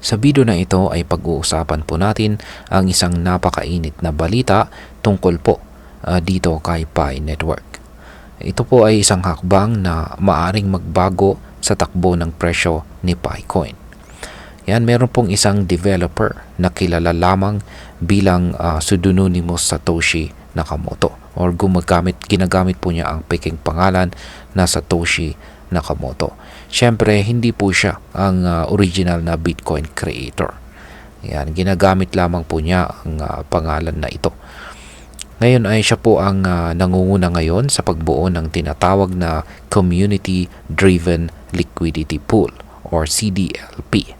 Sa video na ito ay pag-uusapan po natin ang isang napakainit na balita tungkol po dito kay Pi Network. Ito po ay isang hakbang na maaring magbago sa takbo ng presyo ni Picoin. Yan, meron pong isang developer na kilala lamang bilang pseudonymous Satoshi Nakamoto or ginagamit po niya ang peking pangalan na Satoshi Nakamoto. Siyempre, hindi po siya ang original na Bitcoin creator. Yan, ginagamit lamang po niya ang pangalan na ito. Ngayon ay siya po ang nangunguna ngayon sa pagbuo ng tinatawag na Community Driven Liquidity Pool or CDLP.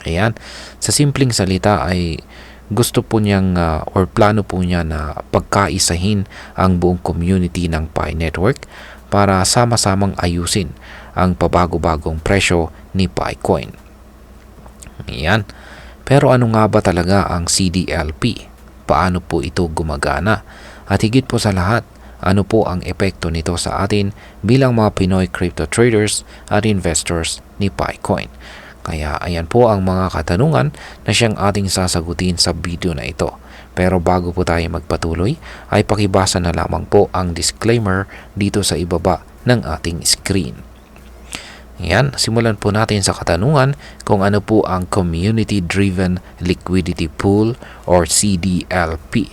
Ayan, sa simpleng salita ay gusto po niyang or plano po niya na pagkaisahin ang buong community ng Pi Network para sama-samang ayusin ang pabago-bagong presyo ni Picoin. Ayan. Pero ano nga ba talaga ang CDLP? Paano po ito gumagana? At higit po sa lahat, ano po ang epekto nito sa atin bilang mga Pinoy crypto traders at investors ni Picoin? Kaya ayan po ang mga katanungan na siyang ating sasagutin sa video na ito. Pero bago po tayo magpatuloy, ay pakibasa na lamang po ang disclaimer dito sa ibaba ng ating screen. Yan, simulan po natin sa katanungan kung ano po ang Community Driven Liquidity Pool or CDLP.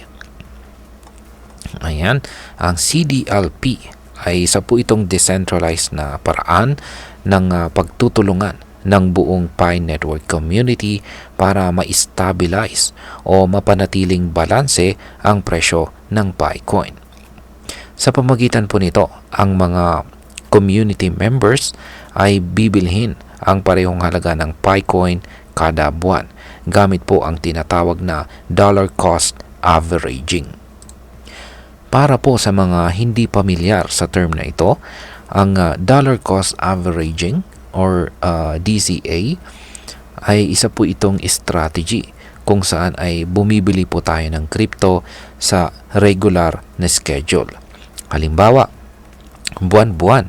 Ayan, ang CDLP ay isa po itong decentralized na paraan ng pagtutulungan ng buong Pi Network community para ma-stabilize o mapanatiling balanse ang presyo ng Picoin. Sa pamagitan po nito, ang mga community members ay bibilhin ang parehong halaga ng Picoin kada buwan gamit po ang tinatawag na dollar cost averaging. Para po sa mga hindi pamilyar sa term na ito, ang dollar cost averaging or DCA ay isa po itong strategy kung saan ay bumibili po tayo ng crypto sa regular na schedule. Halimbawa, buwan-buwan,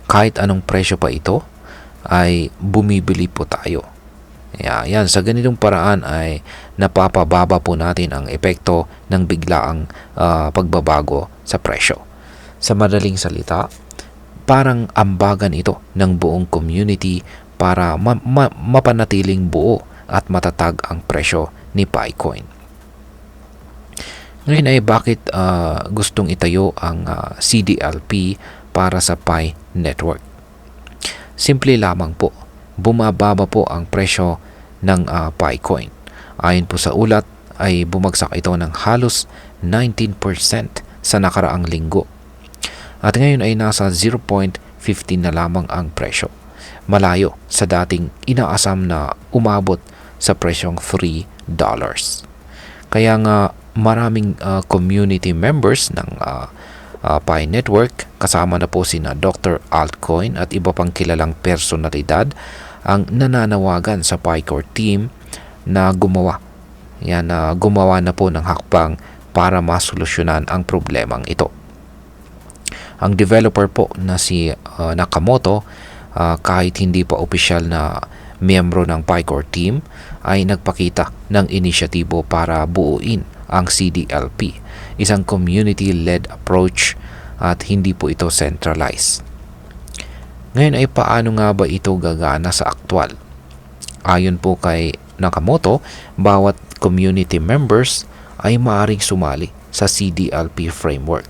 kahit anong presyo pa ito, ay bumibili po tayo. Yan, sa ganitong paraan ay napapababa po natin ang epekto ng biglaang pagbabago sa presyo. Sa madaling salita, parang ambagan ito ng buong community para mapanatiling buo at matatag ang presyo ni Picoin. Ngayon ay bakit gustong itayo ang CDLP para sa Pi Network? Simple lamang po, bumababa po ang presyo ng Picoin. Ayon po sa ulat ay bumagsak ito ng halos 19% sa nakaraang linggo. At ngayon ay nasa 0.15 na lamang ang presyo. Malayo sa dating inaasam na umabot sa presyong $3. Kaya nga maraming community members ng Pi Network, kasama na po sina Dr. Altcoin at iba pang kilalang personalidad, ang nananawagan sa Picore team na gumawa na po ng hakbang para masolusyonan ang problemang ito. Ang developer po na si Nakamoto, kahit hindi pa opisyal na miyembro ng Picore team, ay nagpakita ng inisyatibo para buuin ang CDLP, isang community-led approach at hindi po ito centralized. Ngayon ay paano nga ba ito gagana sa aktwal? Ayon po kay Nakamoto, bawat community members ay maaaring sumali sa CDLP framework.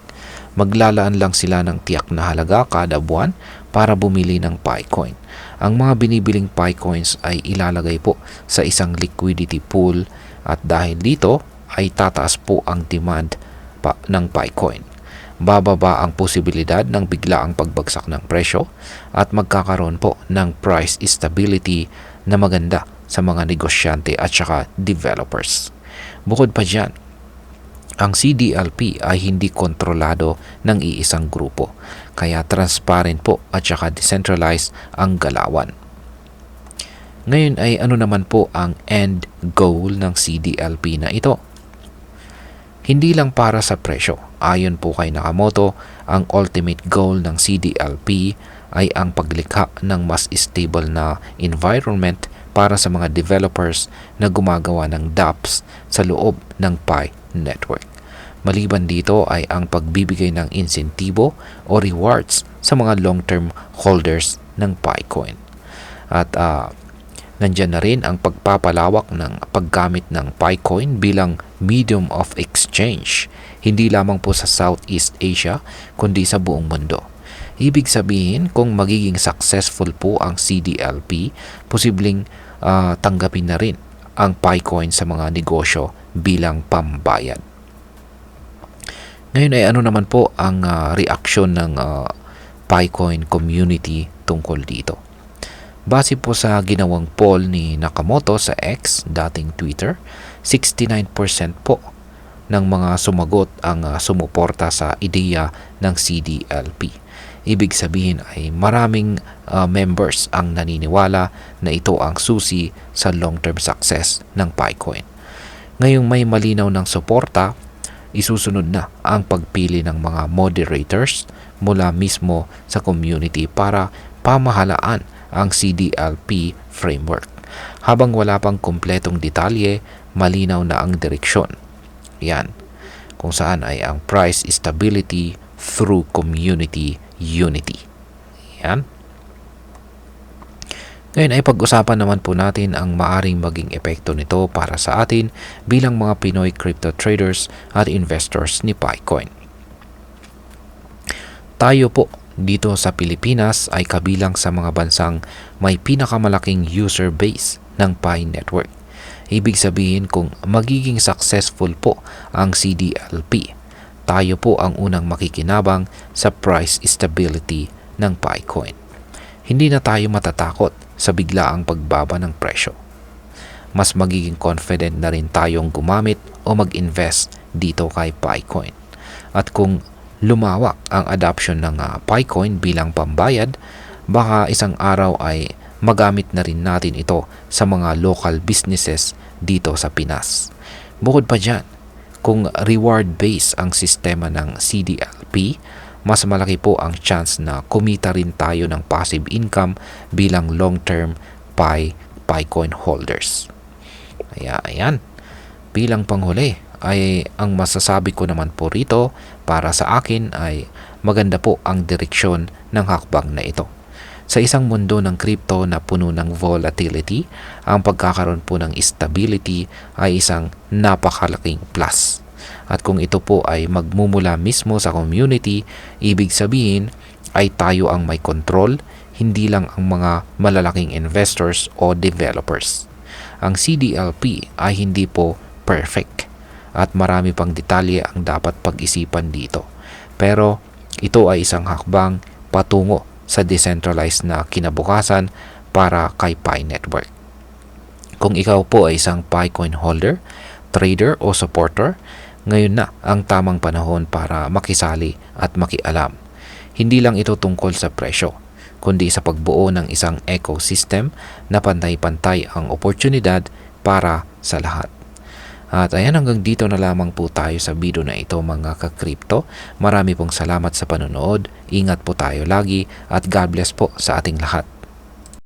Maglalaan lang sila ng tiyak na halaga kada buwan para bumili ng Picoin. Ang mga binibiling Picoins ay ilalagay po sa isang liquidity pool at dahil dito ay tataas po ang demand ng Picoin. Bababa ang posibilidad ng biglaang pagbagsak ng presyo at magkakaroon po ng price stability na maganda sa mga negosyante at saka developers. Bukod pa dyan, ang CDLP ay hindi kontrolado ng iisang grupo, kaya transparent po at saka decentralized ang galawan. Ngayon ay ano naman po ang end goal ng CDLP na ito? Hindi lang para sa presyo. Ayon po kay Nakamoto, ang ultimate goal ng CDLP ay ang paglikha ng mas stable na environment para sa mga developers na gumagawa ng dApps sa loob ng Pi network. Maliban dito ay ang pagbibigay ng insentibo o rewards sa mga long-term holders ng Picoin. At nandyan na rin ang pagpapalawak ng paggamit ng Picoin bilang medium of exchange, hindi lamang po sa Southeast Asia kundi sa buong mundo. Ibig sabihin, kung magiging successful po ang CDLP, posibleng tanggapin na rin ang Picoin sa mga negosyo bilang pambayad. Ngayon ay ano naman po ang reaksyon ng Picoin community tungkol dito? Base po sa ginawang poll ni Nakamoto sa X, dating Twitter, 69% po ng mga sumagot ang sumuporta sa ideya ng CDLP. Ibig sabihin ay maraming members ang naniniwala na ito ang susi sa long-term success ng Picoin. Ngayong may malinaw ng suporta, isusunod na ang pagpili ng mga moderators mula mismo sa community para pamahalaan ang CDLP framework. Habang wala pang kumpletong detalye, malinaw na ang direksyon. Yan, kung saan ay ang price stability through community unity. Yan. Ngayon ay pag-usapan naman po natin ang maaring maging epekto nito para sa atin bilang mga Pinoy crypto traders at investors ni Picoin. Tayo po dito sa Pilipinas ay kabilang sa mga bansang may pinakamalaking user base ng Pi network. Ibig sabihin, kung magiging successful po ang CDLP, tayo po ang unang makikinabang sa price stability ng Picoin. Hindi na tayo matatakot sa biglaang pagbaba ng presyo. Mas magiging confident na rin tayong gumamit o mag-invest dito kay Picoin. At kung lumawak ang adoption ng Picoin bilang pambayad, baka isang araw ay magamit na rin natin ito sa mga local businesses dito sa Pinas. Bukod pa dyan, kung reward-based ang sistema ng CDLP, mas malaki po ang chance na kumita rin tayo ng passive income bilang long-term Picoin holders. Ayan. Bilang panghuli ay ang masasabi ko naman po rito para sa akin ay maganda po ang direksyon ng hakbang na ito. Sa isang mundo ng crypto na puno ng volatility, ang pagkakaroon po ng stability ay isang napakalaking plus. At kung ito po ay magmumula mismo sa community, ibig sabihin ay tayo ang may control, hindi lang ang mga malalaking investors o developers. Ang CDLP ay hindi po perfect at marami pang detalye ang dapat pag-isipan dito. Pero ito ay isang hakbang patungo sa decentralized na kinabukasan para kay Pi Network. Kung ikaw po ay isang Picoin holder, trader o supporter, ngayon na ang tamang panahon para makisali at makialam. Hindi lang ito tungkol sa presyo, kundi sa pagbuo ng isang ecosystem na pantay-pantay ang oportunidad para sa lahat. At ayan, hanggang dito na lamang po tayo sa video na ito mga ka-crypto. Marami pong salamat sa panonood. Ingat po tayo lagi at God bless po sa ating lahat.